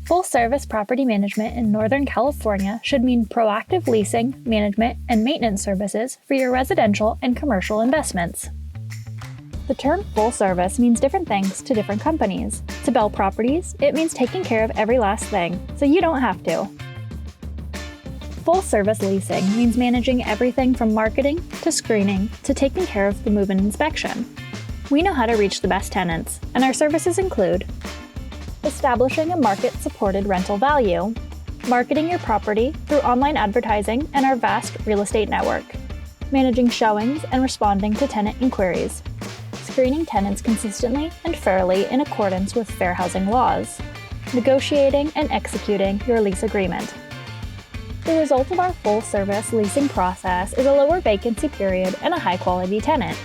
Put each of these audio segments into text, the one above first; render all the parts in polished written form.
Full-service property management in Northern California should mean proactive leasing, management, and maintenance services for your residential and commercial investments. The term full service means different things to different companies. To Bell Properties, it means taking care of every last thing, so you don't have to. Full-service leasing means managing everything from marketing to screening to taking care of the move-in inspection. We know how to reach the best tenants, and our services include establishing a market-supported rental value, marketing your property through online advertising and our vast real estate network, managing showings and responding to tenant inquiries, screening tenants consistently and fairly in accordance with fair housing laws, negotiating and executing your lease agreement. The result of our full-service leasing process is a lower vacancy period and a high-quality tenant.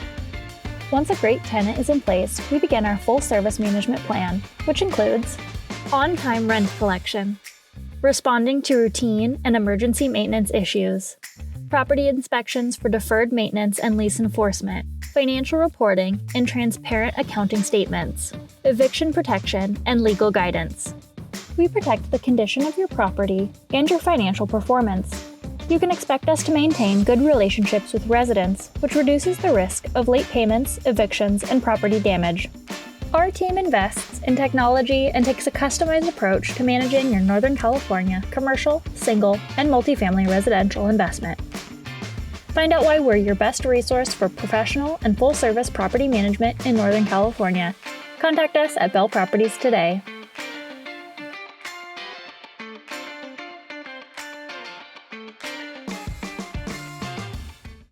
Once a great tenant is in place, we begin our full-service management plan, which includes on-time rent collection, responding to routine and emergency maintenance issues, property inspections for deferred maintenance and lease enforcement, financial reporting and transparent accounting statements, eviction protection, and legal guidance. We protect the condition of your property and your financial performance. You can expect us to maintain good relationships with residents, which reduces the risk of late payments, evictions, and property damage. Our team invests in technology and takes a customized approach to managing your Northern California commercial, single, and multifamily residential investment. Find out why we're your best resource for professional and full-service property management in Northern California. Contact us at Bell Properties today.